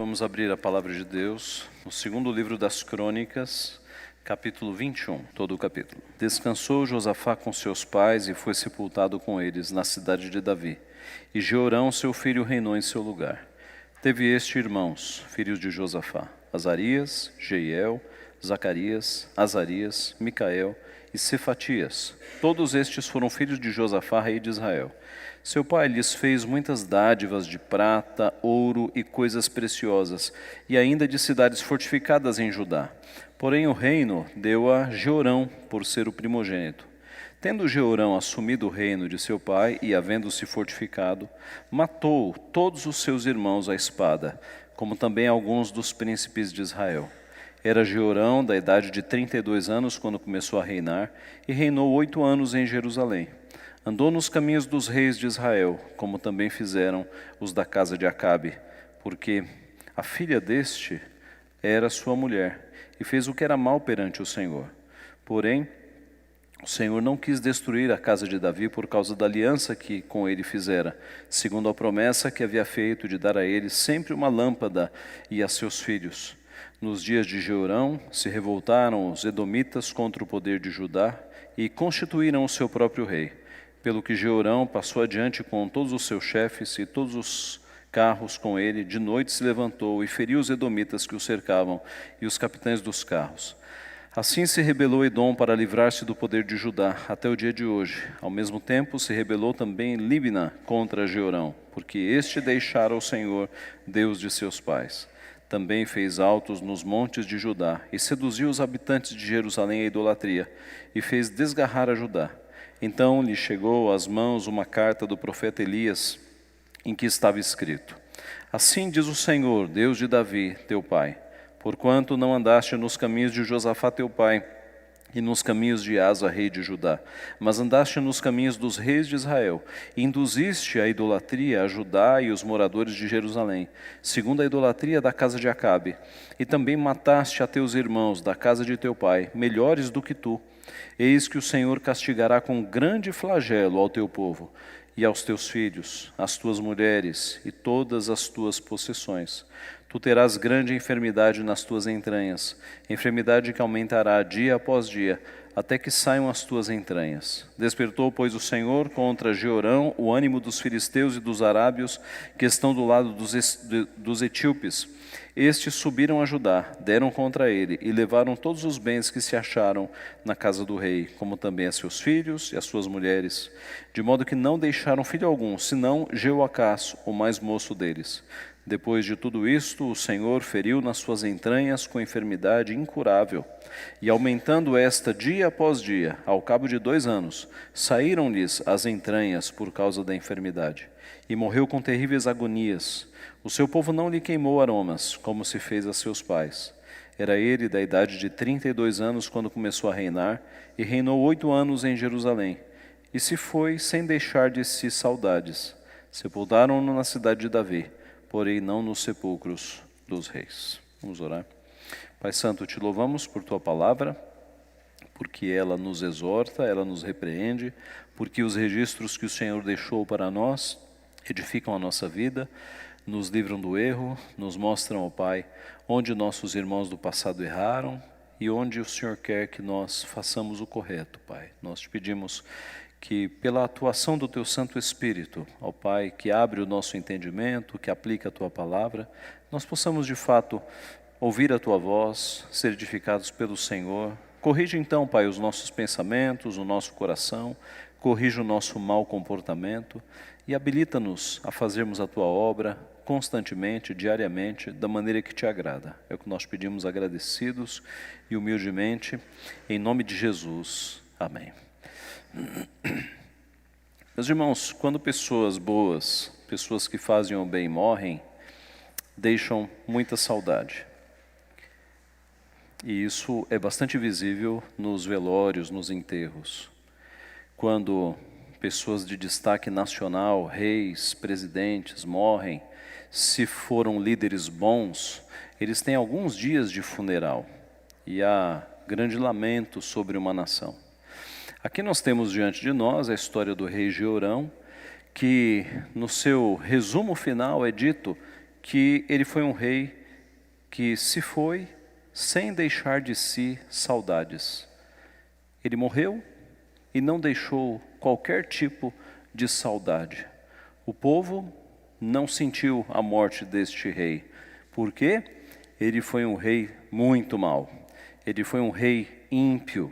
Vamos abrir a palavra de Deus no segundo livro das Crônicas, capítulo 21, todo o capítulo. Descansou Josafá com seus pais e foi sepultado com eles na cidade de Davi. E Jeorão, seu filho, reinou em seu lugar. Teve este irmãos, filhos de Josafá: Azarias, Jeiel, Zacarias, Azarias, Micael e Cefatias. Todos estes foram filhos de Josafá, rei de Israel. Seu pai lhes fez muitas dádivas de prata, ouro e coisas preciosas, e ainda de cidades fortificadas em Judá. Porém o reino deu a Jeorão, por ser o primogênito. Tendo Jeorão assumido o reino de seu pai e havendo-se fortificado, matou todos os seus irmãos à espada, como também alguns dos príncipes de Israel. Era Jeorão da idade de 32 anos quando começou a reinar, e reinou 8 anos em Jerusalém. Andou nos caminhos dos reis de Israel, como também fizeram os da casa de Acabe, porque a filha deste era sua mulher, e fez o que era mal perante o Senhor. Porém, o Senhor não quis destruir a casa de Davi por causa da aliança que com ele fizera, segundo a promessa que havia feito de dar a ele sempre uma lâmpada e a seus filhos. Nos dias de Jeorão se revoltaram os edomitas contra o poder de Judá e constituíram o seu próprio rei. Pelo que Jeorão passou adiante com todos os seus chefes e todos os carros com ele, de noite se levantou e feriu os edomitas que o cercavam e os capitães dos carros. Assim se rebelou Edom para livrar-se do poder de Judá, até o dia de hoje. Ao mesmo tempo se rebelou também Libna contra Jeorão, porque este deixara o Senhor, Deus de seus pais. Também fez altos nos montes de Judá e seduziu os habitantes de Jerusalém à idolatria e fez desgarrar a Judá. Então lhe chegou às mãos uma carta do profeta Elias, em que estava escrito: Assim diz o Senhor, Deus de Davi, teu pai, porquanto não andaste nos caminhos de Josafá teu pai, e nos caminhos de Asa, rei de Judá, mas andaste nos caminhos dos reis de Israel, e induziste a idolatria a Judá e os moradores de Jerusalém, segundo a idolatria da casa de Acabe, e também mataste a teus irmãos da casa de teu pai, melhores do que tu. Eis que o Senhor castigará com grande flagelo ao teu povo, e aos teus filhos, às tuas mulheres e todas as tuas possessões. Tu terás grande enfermidade nas tuas entranhas, enfermidade que aumentará dia após dia, até que saiam as tuas entranhas. Despertou, pois, o Senhor contra Jeorão o ânimo dos filisteus e dos arábios que estão do lado dos etíopes. Estes subiram a Judá, deram contra ele e levaram todos os bens que se acharam na casa do rei, como também a seus filhos e as suas mulheres, de modo que não deixaram filho algum, senão Jeoacás, o mais moço deles. Depois de tudo isto, o Senhor feriu nas suas entranhas com enfermidade incurável, e aumentando esta dia após dia, ao cabo de 2 anos, saíram-lhes as entranhas por causa da enfermidade, e morreu com terríveis agonias. O seu povo não lhe queimou aromas, como se fez a seus pais. Era ele da idade de 32 anos quando começou a reinar, e reinou 8 anos em Jerusalém, e se foi sem deixar de si saudades. Sepultaram-no na cidade de Davi, porém não nos sepulcros dos reis. Vamos orar. Pai Santo, te louvamos por tua palavra, porque ela nos exorta, ela nos repreende, porque os registros que o Senhor deixou para nós edificam a nossa vida, nos livram do erro, nos mostram, ó Pai, onde nossos irmãos do passado erraram e onde o Senhor quer que nós façamos o correto, Pai. Nós te pedimos que pela atuação do Teu Santo Espírito, ó Pai, que abre o nosso entendimento, que aplica a Tua palavra, nós possamos de fato ouvir a Tua voz, ser edificados pelo Senhor. Corrige então, Pai, os nossos pensamentos, o nosso coração, corrige o nosso mau comportamento e habilita-nos a fazermos a Tua obra constantemente, diariamente, da maneira que Te agrada. É o que nós pedimos agradecidos e humildemente, em nome de Jesus. Amém. Meus irmãos, quando pessoas boas, pessoas que fazem o bem morrem, deixam muita saudade. E isso é bastante visível nos velórios, nos enterros. Quando pessoas de destaque nacional, reis, presidentes, morrem, se foram líderes bons, eles têm alguns dias de funeral. E há grande lamento sobre uma nação. Aqui nós temos diante de nós a história do rei Jeorão, que no seu resumo final é dito que ele foi um rei que se foi sem deixar de si saudades. Ele morreu e não deixou qualquer tipo de saudade. O povo não sentiu a morte deste rei, porque ele foi um rei muito mau. Ele foi um rei ímpio.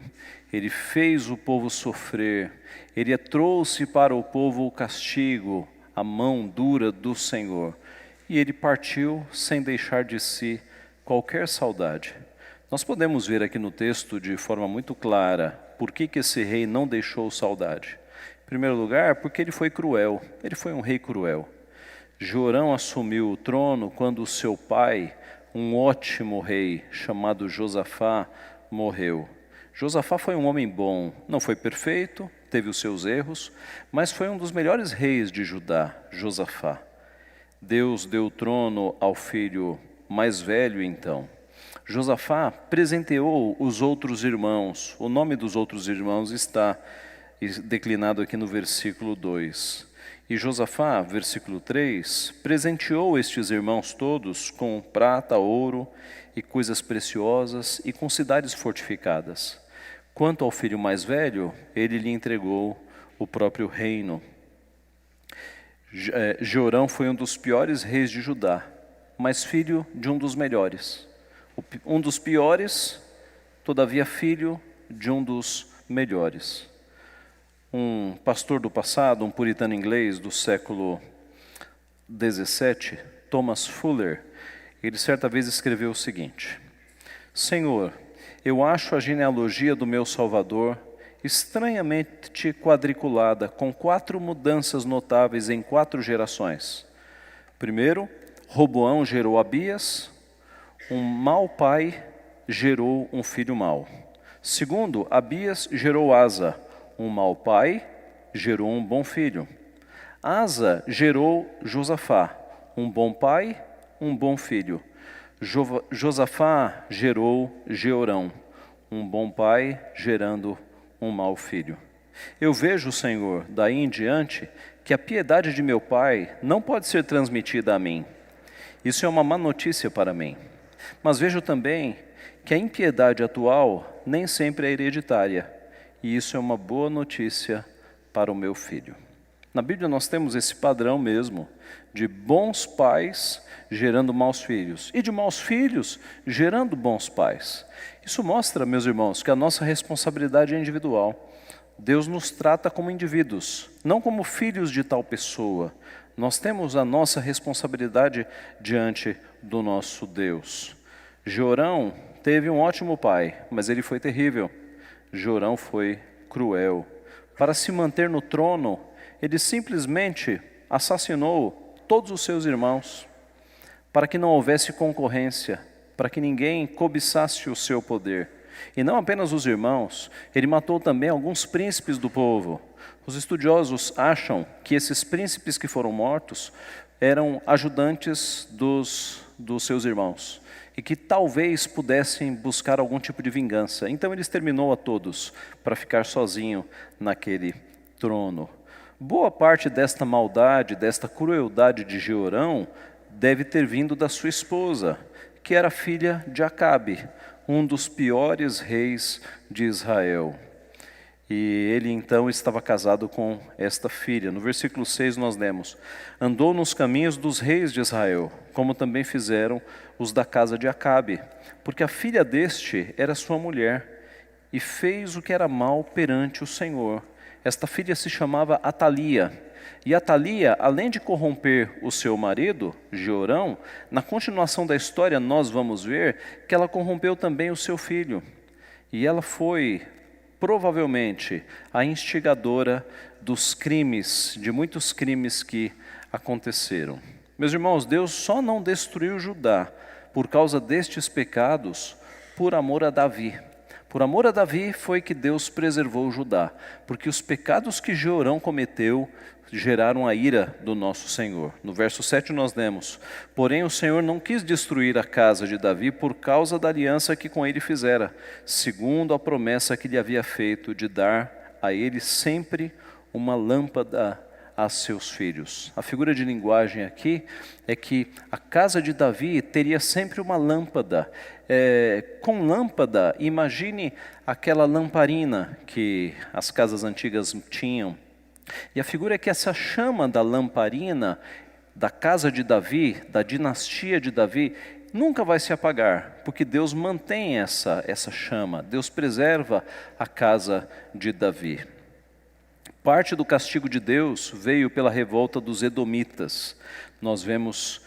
Ele fez o povo sofrer. Ele trouxe para o povo o castigo, a mão dura do Senhor. E ele partiu sem deixar de si qualquer saudade. Nós podemos ver aqui no texto de forma muito clara por que esse rei não deixou saudade. Em primeiro lugar, porque ele foi cruel. Ele foi um rei cruel. Jorão assumiu o trono quando seu pai, um ótimo rei chamado Josafá, morreu. Josafá foi um homem bom, não foi perfeito, teve os seus erros, mas foi um dos melhores reis de Judá, Josafá. Deus deu o trono ao filho mais velho então. Josafá presenteou os outros irmãos. O nome dos outros irmãos está declinado aqui no versículo 2. E Josafá, versículo 3, presenteou estes irmãos todos com prata, ouro e coisas preciosas e com cidades fortificadas. Quanto ao filho mais velho, ele lhe entregou o próprio reino. Jorão foi um dos piores reis de Judá, mas filho de um dos melhores. Um dos piores, todavia filho de um dos melhores. Um pastor do passado, um puritano inglês do século XVII, Thomas Fuller, ele certa vez escreveu o seguinte: Senhor, eu acho a genealogia do meu Salvador estranhamente quadriculada, com 4 mudanças notáveis em 4 gerações. Primeiro, Roboão gerou Abias, um mau pai gerou um filho mau. Segundo, Abias gerou Asa, um mau pai gerou um bom filho. Asa gerou Josafá, um bom pai, um bom filho. Josafá gerou Jeorão, um bom pai gerando um mau filho. Eu vejo, Senhor, daí em diante, que a piedade de meu pai não pode ser transmitida a mim. Isso é uma má notícia para mim. Mas vejo também que a impiedade atual nem sempre é hereditária. E isso é uma boa notícia para o meu filho. Na Bíblia nós temos esse padrão mesmo, de bons pais gerando maus filhos, e de maus filhos gerando bons pais. Isso mostra, meus irmãos, que a nossa responsabilidade é individual. Deus nos trata como indivíduos, não como filhos de tal pessoa. Nós temos a nossa responsabilidade diante do nosso Deus. Jorão teve um ótimo pai, mas ele foi terrível. Jorão foi cruel. Para se manter no trono, ele simplesmente assassinou todos os seus irmãos, para que não houvesse concorrência, para que ninguém cobiçasse o seu poder. E não apenas os irmãos, ele matou também alguns príncipes do povo. Os estudiosos acham que esses príncipes que foram mortos eram ajudantes dos seus irmãos, e que talvez pudessem buscar algum tipo de vingança. Então ele exterminou a todos para ficar sozinho naquele trono. Boa parte desta maldade, desta crueldade de Jeorão deve ter vindo da sua esposa, que era filha de Acabe, um dos piores reis de Israel. E ele então estava casado com esta filha. No versículo 6 nós lemos: andou nos caminhos dos reis de Israel, como também fizeram os da casa de Acabe, porque a filha deste era sua mulher, e fez o que era mal perante o Senhor. Esta filha se chamava Atalia. E Atalia, além de corromper o seu marido, Jeorão, na continuação da história nós vamos ver que ela corrompeu também o seu filho. E ela foi provavelmente a instigadora dos crimes, de muitos crimes que aconteceram. Meus irmãos, Deus só não destruiu Judá por causa destes pecados, por amor a Davi. Por amor a Davi foi que Deus preservou Judá, porque os pecados que Jeorão cometeu geraram a ira do nosso Senhor. No verso 7 nós lemos: porém o Senhor não quis destruir a casa de Davi por causa da aliança que com ele fizera, segundo a promessa que lhe havia feito de dar a ele sempre uma lâmpada a seus filhos. A figura de linguagem aqui é que a casa de Davi teria sempre uma lâmpada. Com lâmpada, imagine aquela lamparina que as casas antigas tinham. E a figura é que essa chama da lamparina, da casa de Davi, da dinastia de Davi, nunca vai se apagar, porque Deus mantém essa chama, Deus preserva a casa de Davi. Parte do castigo de Deus veio pela revolta dos edomitas. Nós vemos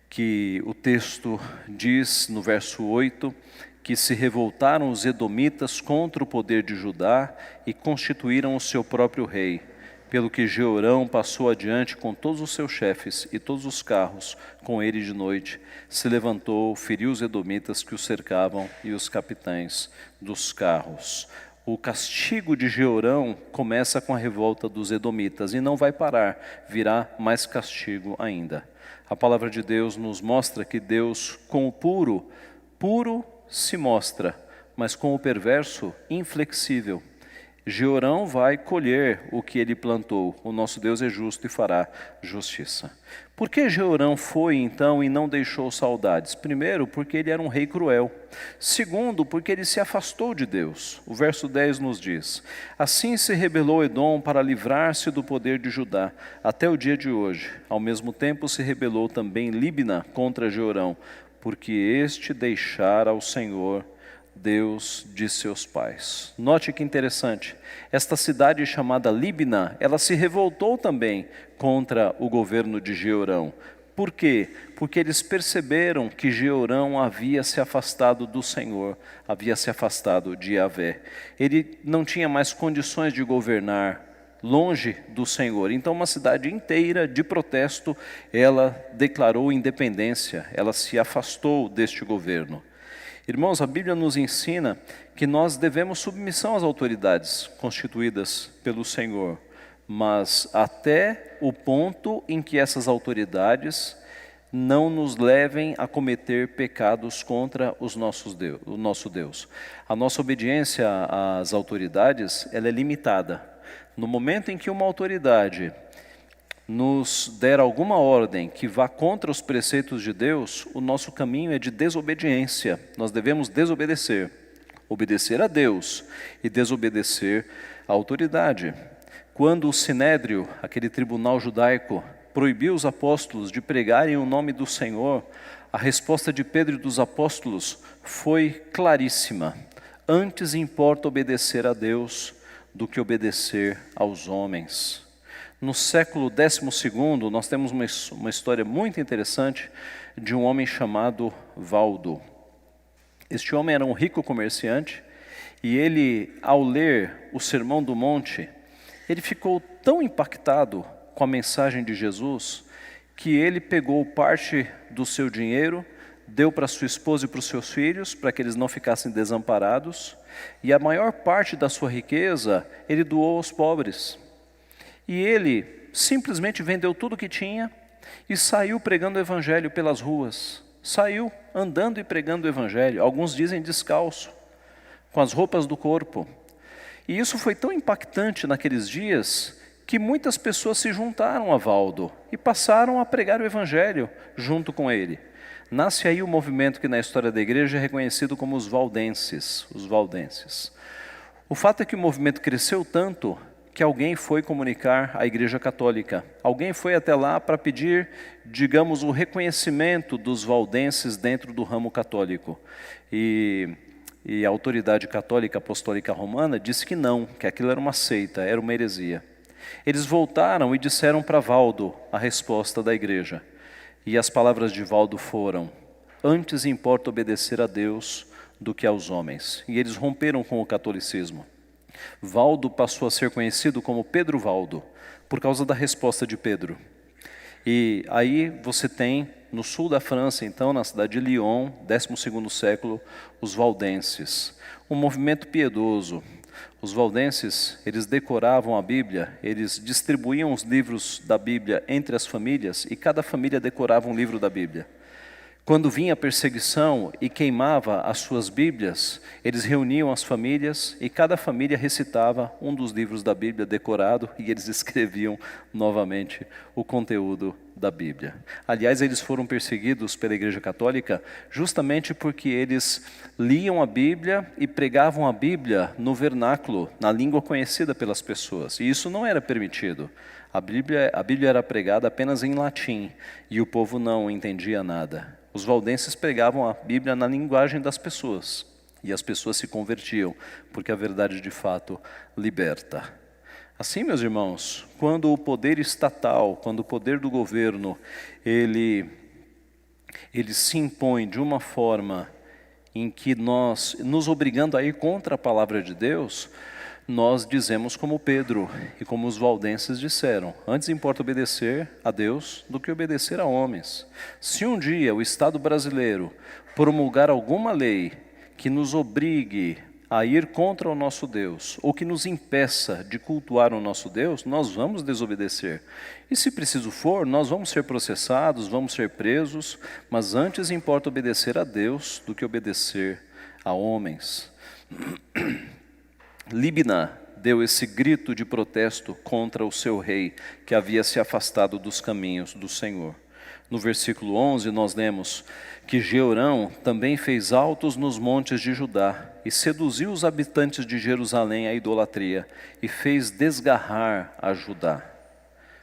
que o texto diz no verso 8, que se revoltaram os edomitas contra o poder de Judá e constituíram o seu próprio rei. Pelo que Jeorão passou adiante com todos os seus chefes e todos os carros com ele de noite, se levantou, feriu os edomitas que os cercavam e os capitães dos carros. O castigo de Jeorão começa com a revolta dos edomitas e não vai parar, virá mais castigo ainda. A palavra de Deus nos mostra que Deus com o puro se mostra, mas com o perverso, inflexível. Jeorão vai colher o que ele plantou. O nosso Deus é justo e fará justiça. Por que Jeorão foi então e não deixou saudades? Primeiro, porque ele era um rei cruel. Segundo, porque ele se afastou de Deus. O verso 10 nos diz: assim se rebelou Edom para livrar-se do poder de Judá, até o dia de hoje. Ao mesmo tempo se rebelou também Líbna contra Jeorão, porque este deixara ao Senhor, Deus de seus pais. Note que interessante, esta cidade chamada Líbna, ela se revoltou também contra o governo de Jeorão. Por quê? Porque eles perceberam que Jeorão havia se afastado do Senhor, havia se afastado de Yahvé. Ele não tinha mais condições de governar longe do Senhor. Então uma cidade inteira de protesto, ela declarou independência, ela se afastou deste governo. Irmãos, a Bíblia nos ensina que nós devemos submissão às autoridades constituídas pelo Senhor, mas até o ponto em que essas autoridades não nos levem a cometer pecados contra o nosso Deus. A nossa obediência às autoridades, ela é limitada. No momento em que uma autoridade nos der alguma ordem que vá contra os preceitos de Deus, o nosso caminho é de desobediência. Nós devemos desobedecer, obedecer a Deus e desobedecer à autoridade. Quando o Sinédrio, aquele tribunal judaico, proibiu os apóstolos de pregarem o nome do Senhor, a resposta de Pedro e dos apóstolos foi claríssima: antes importa obedecer a Deus do que obedecer aos homens. No século 12º, nós temos uma história muito interessante de um homem chamado Valdo. Este homem era um rico comerciante e ele, ao ler o Sermão do Monte, ele ficou tão impactado com a mensagem de Jesus que ele pegou parte do seu dinheiro, deu para sua esposa e para os seus filhos, para que eles não ficassem desamparados, e a maior parte da sua riqueza ele doou aos pobres. E ele simplesmente vendeu tudo o que tinha e saiu pregando o evangelho pelas ruas. Saiu andando e pregando o evangelho. Alguns dizem descalço, com as roupas do corpo. E isso foi tão impactante naqueles dias que muitas pessoas se juntaram a Valdo e passaram a pregar o evangelho junto com ele. Nasce aí o movimento que na história da igreja é reconhecido como os valdenses. O fato é que o movimento cresceu tanto que alguém foi comunicar à Igreja Católica. Alguém foi até lá para pedir, digamos, o reconhecimento dos valdenses dentro do ramo católico. E a autoridade católica apostólica romana disse que não, que aquilo era uma seita, era uma heresia. Eles voltaram e disseram para Valdo a resposta da igreja. E as palavras de Valdo foram: antes importa obedecer a Deus do que aos homens. E eles romperam com o catolicismo. Valdo passou a ser conhecido como Pedro Valdo, por causa da resposta de Pedro. E aí você tem, no sul da França, então, na cidade de Lyon, 12º século, os valdenses. Um movimento piedoso. Os valdenses, eles decoravam a Bíblia, eles distribuíam os livros da Bíblia entre as famílias, e cada família decorava um livro da Bíblia. Quando vinha a perseguição e queimava as suas Bíblias, eles reuniam as famílias e cada família recitava um dos livros da Bíblia decorado e eles escreviam novamente o conteúdo da Bíblia. Aliás, eles foram perseguidos pela Igreja Católica justamente porque eles liam a Bíblia e pregavam a Bíblia no vernáculo, na língua conhecida pelas pessoas. E isso não era permitido. A Bíblia era pregada apenas em latim e o povo não entendia nada. Os valdenses pregavam a Bíblia na linguagem das pessoas e as pessoas se convertiam, porque a verdade de fato liberta. Assim, meus irmãos, quando o poder estatal, quando o poder do governo, ele se impõe de uma forma em que nos obrigando a ir contra a palavra de Deus, nós dizemos como Pedro e como os valdenses disseram: antes importa obedecer a Deus do que obedecer a homens. Se um dia o Estado brasileiro promulgar alguma lei que nos obrigue a ir contra o nosso Deus, ou que nos impeça de cultuar o nosso Deus, nós vamos desobedecer. E se preciso for, nós vamos ser processados, vamos ser presos, mas antes importa obedecer a Deus do que obedecer a homens. Libna deu esse grito de protesto contra o seu rei, que havia se afastado dos caminhos do Senhor. No versículo 11 nós lemos que Jeorão também fez altos nos montes de Judá e seduziu os habitantes de Jerusalém à idolatria e fez desgarrar a Judá.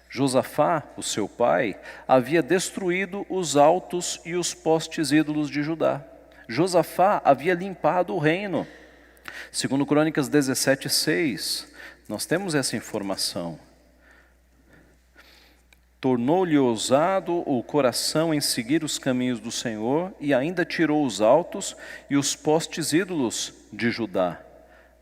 Josafá, o seu pai, havia destruído os altos e os postes ídolos de Judá. Josafá havia limpado o reino. Segundo Crônicas 17:6, nós temos essa informação. Tornou-lhe ousado o coração em seguir os caminhos do Senhor e ainda tirou os altos e os postes ídolos de Judá.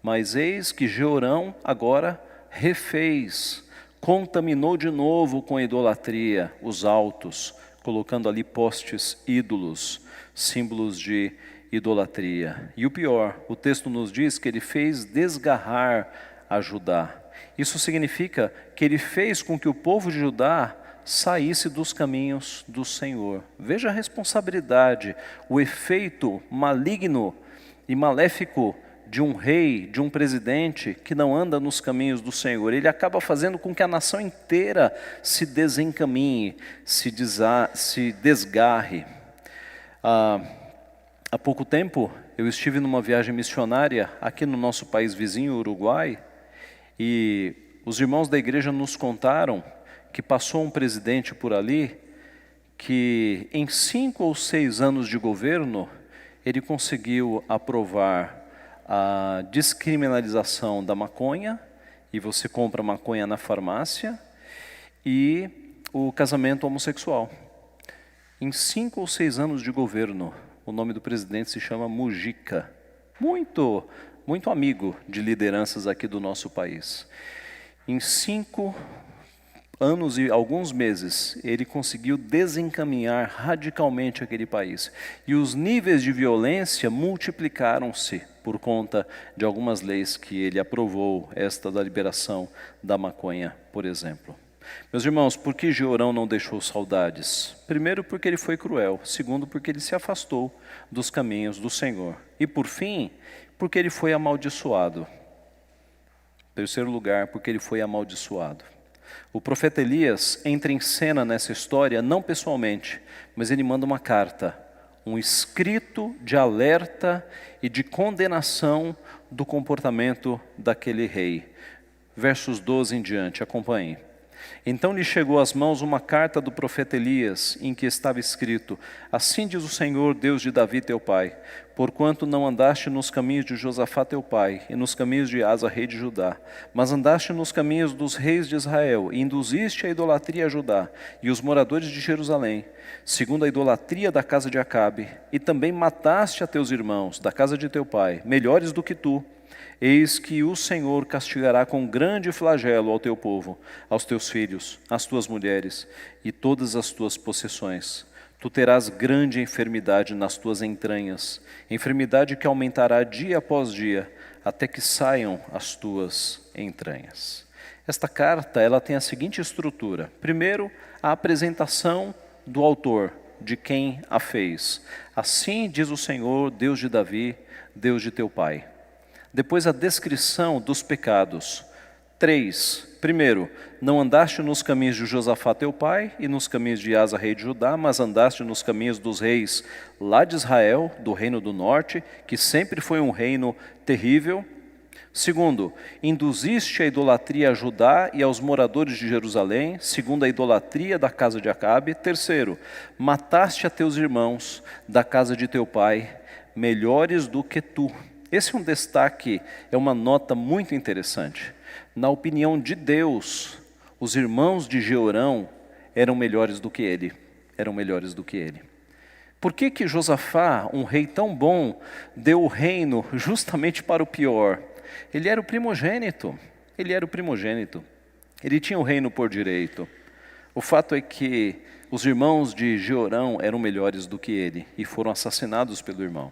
Mas eis que Jeorão agora refez, contaminou de novo com a idolatria os altos, colocando ali postes ídolos, símbolos de idolatria. E o pior, o texto nos diz que ele fez desgarrar a Judá. Isso significa que ele fez com que o povo de Judá saísse dos caminhos do Senhor. Veja a responsabilidade, o efeito maligno e maléfico de um rei, de um presidente que não anda nos caminhos do Senhor. Ele acaba fazendo com que a nação inteira se desencaminhe, se desgarre. Há pouco tempo eu estive numa viagem missionária aqui no nosso país vizinho, Uruguai, e os irmãos da igreja nos contaram que passou um presidente por ali que em 5 ou 6 anos de governo ele conseguiu aprovar a descriminalização da maconha, e você compra maconha na farmácia, e o casamento homossexual. Em 5 ou 6 anos de governo, o nome do presidente se chama Mujica, muito amigo de lideranças aqui do nosso país. Em 5 anos e alguns meses, ele conseguiu desencaminhar radicalmente aquele país. E os níveis de violência multiplicaram-se por conta de algumas leis que ele aprovou, esta da liberação da maconha, por exemplo. Meus irmãos, por que Jeorão não deixou saudades? Primeiro, porque ele foi cruel. Segundo, porque ele se afastou dos caminhos do Senhor. E por fim, porque ele foi amaldiçoado. Terceiro lugar, porque ele foi amaldiçoado. O profeta Elias entra em cena nessa história, não pessoalmente, mas ele manda uma carta, um escrito de alerta e de condenação do comportamento daquele rei. Versos 12 em diante, acompanhem. Então lhe chegou às mãos uma carta do profeta Elias, em que estava escrito: assim diz o Senhor, Deus de Davi teu pai, porquanto não andaste nos caminhos de Josafá teu pai, e nos caminhos de Asa, rei de Judá, mas andaste nos caminhos dos reis de Israel, e induziste a idolatria a Judá, e os moradores de Jerusalém, segundo a idolatria da casa de Acabe, e também mataste a teus irmãos, da casa de teu pai, melhores do que tu. Eis que o Senhor castigará com grande flagelo ao teu povo, aos teus filhos, às tuas mulheres e todas as tuas possessões. Tu terás grande enfermidade nas tuas entranhas, enfermidade que aumentará dia após dia, até que saiam as tuas entranhas. Esta carta, ela tem a seguinte estrutura. Primeiro, a apresentação do autor, de quem a fez. Assim diz o Senhor, Deus de Davi, Deus de teu pai. Depois a descrição dos pecados. 3. Primeiro, não andaste nos caminhos de Josafá teu pai e nos caminhos de Asa, rei de Judá, mas andaste nos caminhos dos reis lá de Israel, do reino do norte, que sempre foi um reino terrível. Segundo, induziste a idolatria a Judá e aos moradores de Jerusalém, segundo a idolatria da casa de Acabe. Terceiro, mataste a teus irmãos da casa de teu pai, melhores do que tu. Esse é um destaque, é uma nota muito interessante. Na opinião de Deus, os irmãos de Jeorão eram melhores do que ele. Por que Josafá, um rei tão bom, deu o reino justamente para o pior? Ele era o primogênito. Ele tinha o reino por direito. O fato é que os irmãos de Jeorão eram melhores do que ele e foram assassinados pelo irmão.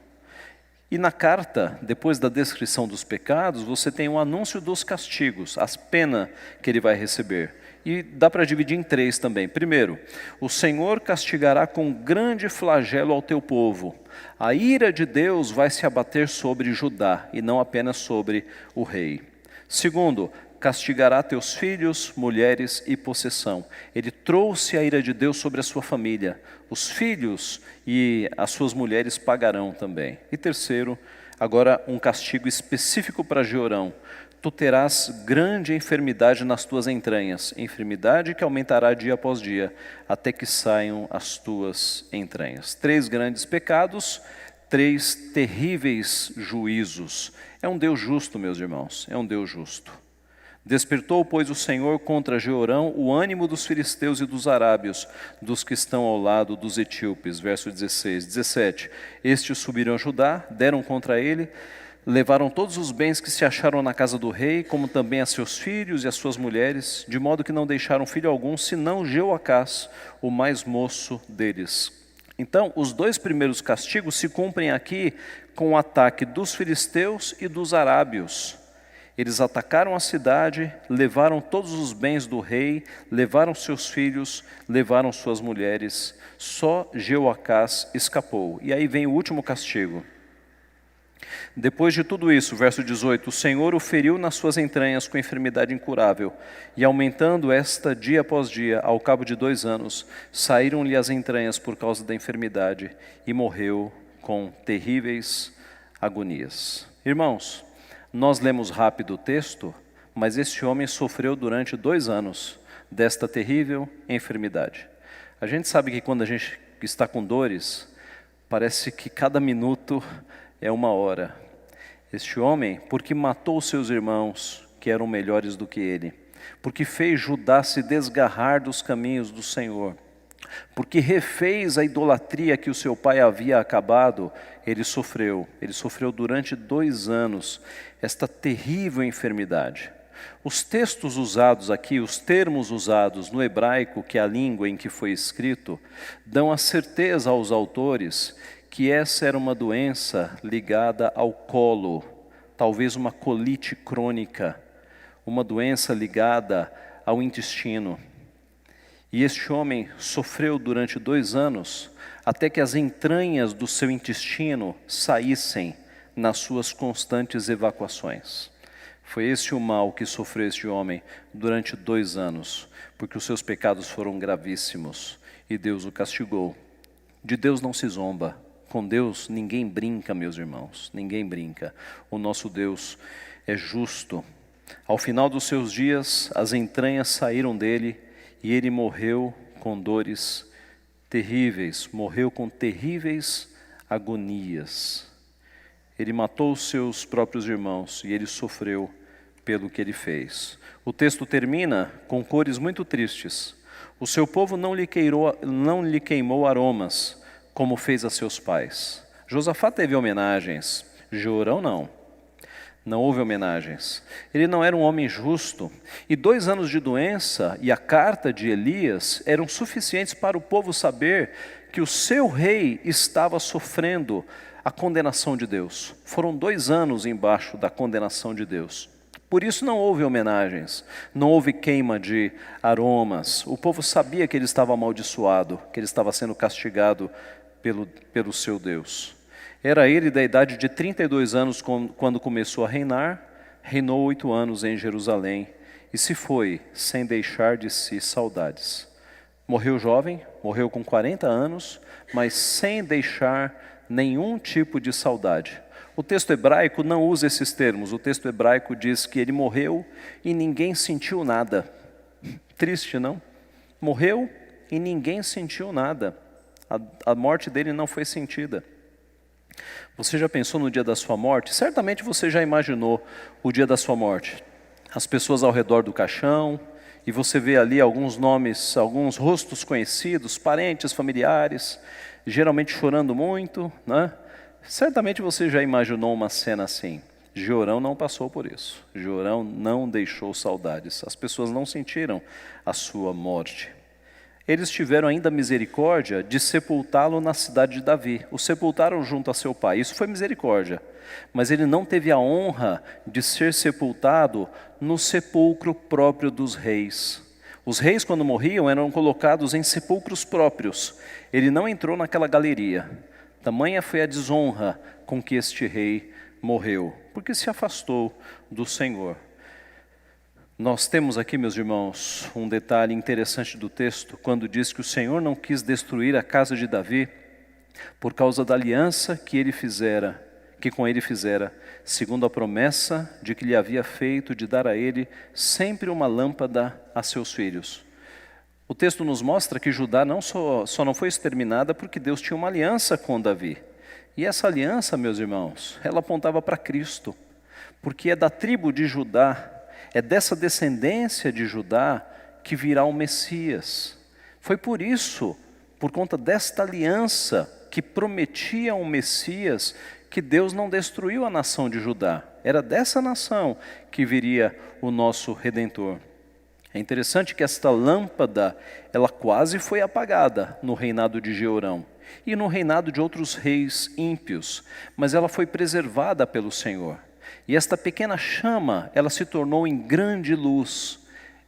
E na carta, depois da descrição dos pecados, você tem um anúncio dos castigos, as penas que ele vai receber. E dá para dividir em 3 também. Primeiro, o Senhor castigará com grande flagelo ao teu povo. A ira de Deus vai se abater sobre Judá, e não apenas sobre o rei. Segundo, castigará teus filhos, mulheres e possessão. Ele trouxe a ira de Deus sobre a sua família. Os filhos e as suas mulheres pagarão também. E terceiro, agora um castigo específico para Jeorão. Tu terás grande enfermidade nas tuas entranhas, enfermidade que aumentará dia após dia, até que saiam as tuas entranhas. 3 grandes pecados, 3 terríveis juízos. É um Deus justo, meus irmãos, é um Deus justo. Despertou, pois, o Senhor contra Jeorão o ânimo dos filisteus e dos arábios, dos que estão ao lado dos etíopes. Verso 16. 17. Estes subiram a Judá, deram contra ele, levaram todos os bens que se acharam na casa do rei, como também a seus filhos e as suas mulheres, de modo que não deixaram filho algum, senão Jeoacás, o mais moço deles. Então, os 2 primeiros castigos se cumprem aqui com o ataque dos filisteus e dos arábios. Eles atacaram a cidade, levaram todos os bens do rei, levaram seus filhos, levaram suas mulheres. Só Jeoacás escapou. E aí vem o último castigo. Depois de tudo isso, verso 18, o Senhor o feriu nas suas entranhas com enfermidade incurável, e aumentando esta dia após dia, ao cabo de 2 anos, saíram-lhe as entranhas por causa da enfermidade, e morreu com terríveis agonias. Irmãos, nós lemos rápido o texto, mas esse homem sofreu durante 2 anos desta terrível enfermidade. A gente sabe que quando a gente está com dores, parece que cada minuto é 1 hora. Este homem, porque matou os seus irmãos, que eram melhores do que ele, porque fez Judá se desgarrar dos caminhos do Senhor, porque refez a idolatria que o seu pai havia acabado, ele sofreu durante 2 anos esta terrível enfermidade. Os textos usados aqui, os termos usados no hebraico, que é a língua em que foi escrito, dão a certeza aos autores que essa era uma doença ligada ao colo, talvez uma colite crônica, uma doença ligada ao intestino. E este homem sofreu durante 2 anos, até que as entranhas do seu intestino saíssem nas suas constantes evacuações. Foi esse o mal que sofreu este homem durante 2 anos, porque os seus pecados foram gravíssimos e Deus o castigou. De Deus não se zomba. Com Deus ninguém brinca, meus irmãos, ninguém brinca. O nosso Deus é justo. Ao final dos seus dias, as entranhas saíram dele e ele morreu com dores terríveis, morreu com terríveis agonias. Ele matou os seus próprios irmãos e ele sofreu pelo que ele fez. O texto termina com cores muito tristes. O seu povo não lhe queimou aromas, como fez a seus pais. Josafá teve homenagens, Jeorão não houve homenagens. Ele não era um homem justo, e 2 anos de doença e a carta de Elias eram suficientes para o povo saber que o seu rei estava sofrendo a condenação de Deus. Foram 2 anos embaixo da condenação de Deus. Por isso não houve homenagens, não houve queima de aromas. O povo sabia que ele estava amaldiçoado, que ele estava sendo castigado pelo seu Deus. Era ele da idade de 32 anos quando começou a reinar, reinou 8 anos em Jerusalém e se foi sem deixar de si saudades. Morreu jovem, morreu com 40 anos, mas sem deixar nenhum tipo de saudade. O texto hebraico não usa esses termos. O texto hebraico diz que ele morreu e ninguém sentiu nada. Triste, não? Morreu e ninguém sentiu nada. A morte dele não foi sentida. Você já pensou no dia da sua morte? Certamente você já imaginou o dia da sua morte. As pessoas ao redor do caixão, e você vê ali alguns nomes, alguns rostos conhecidos, parentes, familiares, geralmente chorando muito, né? Certamente você já imaginou uma cena assim. Jeorão não passou por isso. Jeorão não deixou saudades. As pessoas não sentiram a sua morte. Eles tiveram ainda misericórdia de sepultá-lo na cidade de Davi. O sepultaram junto a seu pai. Isso foi misericórdia. Mas ele não teve a honra de ser sepultado no sepulcro próprio dos reis. Os reis, quando morriam, eram colocados em sepulcros próprios. Ele não entrou naquela galeria. Tamanha foi a desonra com que este rei morreu, porque se afastou do Senhor. Nós temos aqui, meus irmãos, um detalhe interessante do texto, quando diz que o Senhor não quis destruir a casa de Davi por causa da aliança que com ele fizera, segundo a promessa de que lhe havia feito de dar a ele sempre uma lâmpada a seus filhos. O texto nos mostra que Judá só não foi exterminada porque Deus tinha uma aliança com Davi. E essa aliança, meus irmãos, ela apontava para Cristo, porque é da tribo de Judá, é dessa descendência de Judá que virá o Messias. Foi por isso, por conta desta aliança que prometia um Messias, que Deus não destruiu a nação de Judá. Era dessa nação que viria o nosso Redentor. É interessante que esta lâmpada, ela quase foi apagada no reinado de Jeorão e no reinado de outros reis ímpios, mas ela foi preservada pelo Senhor. E esta pequena chama, ela se tornou em grande luz.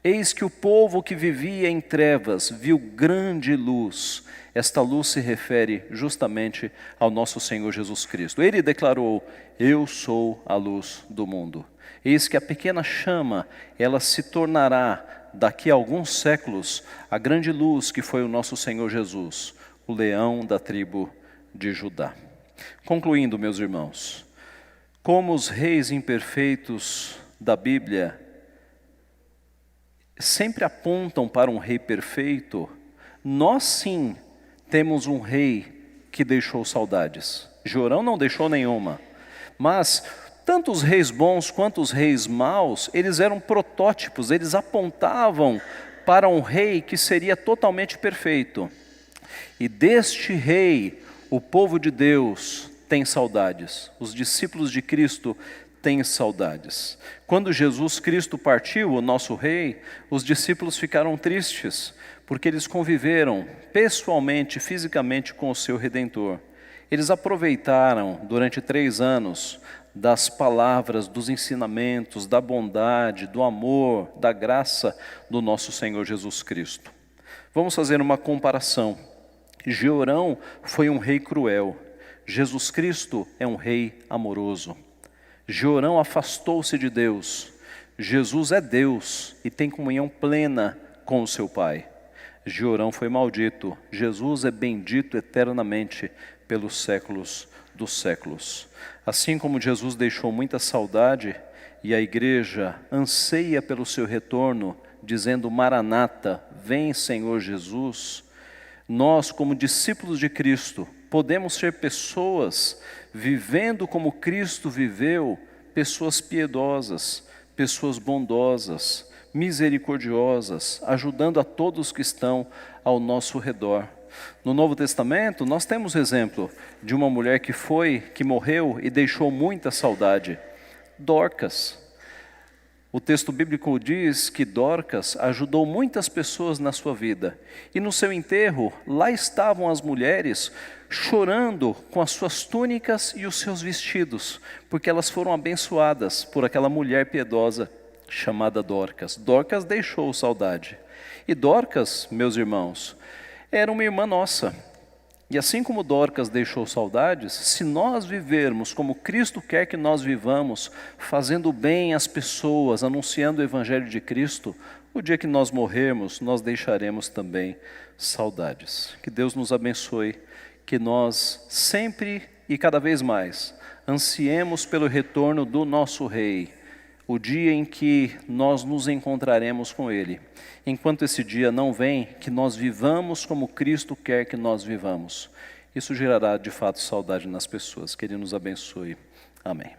Eis que o povo que vivia em trevas viu grande luz. Esta luz se refere justamente ao nosso Senhor Jesus Cristo. Ele declarou: eu sou a luz do mundo. Eis que a pequena chama, ela se tornará, daqui a alguns séculos, a grande luz que foi o nosso Senhor Jesus, o leão da tribo de Judá. Concluindo, meus irmãos, como os reis imperfeitos da Bíblia sempre apontam para um rei perfeito, nós sim temos um rei que deixou saudades. Jeorão não deixou nenhuma, mas tanto os reis bons quanto os reis maus, eles eram protótipos, eles apontavam para um rei que seria totalmente perfeito. E deste rei, o povo de Deus tem saudades, os discípulos de Cristo têm saudades. Quando Jesus Cristo partiu, o nosso rei, os discípulos ficaram tristes, porque eles conviveram pessoalmente, fisicamente com o seu Redentor. Eles aproveitaram durante 3 anos das palavras, dos ensinamentos, da bondade, do amor, da graça do nosso Senhor Jesus Cristo. Vamos fazer uma comparação. Jeorão foi um rei cruel. Jesus Cristo é um rei amoroso. Jeorão afastou-se de Deus. Jesus é Deus e tem comunhão plena com o seu Pai. Jeorão foi maldito. Jesus é bendito eternamente pelos séculos dos séculos. Assim como Jesus deixou muita saudade e a igreja anseia pelo seu retorno, dizendo: Maranata, vem Senhor Jesus, nós, como discípulos de Cristo, podemos ser pessoas vivendo como Cristo viveu, pessoas piedosas, pessoas bondosas, misericordiosas, ajudando a todos que estão ao nosso redor. No Novo Testamento, nós temos exemplo de uma mulher que morreu e deixou muita saudade. Dorcas. O texto bíblico diz que Dorcas ajudou muitas pessoas na sua vida. E no seu enterro, lá estavam as mulheres chorando com as suas túnicas e os seus vestidos, porque elas foram abençoadas por aquela mulher piedosa chamada Dorcas. Dorcas deixou saudade. E Dorcas, meus irmãos, era uma irmã nossa. E assim como Dorcas deixou saudades, se nós vivermos como Cristo quer que nós vivamos, fazendo bem às pessoas, anunciando o Evangelho de Cristo, o dia que nós morrermos, nós deixaremos também saudades. Que Deus nos abençoe, que nós sempre e cada vez mais ansiemos pelo retorno do nosso Rei, o dia em que nós nos encontraremos com Ele. Enquanto esse dia não vem, que nós vivamos como Cristo quer que nós vivamos. Isso gerará de fato saudade nas pessoas. Que Ele nos abençoe. Amém.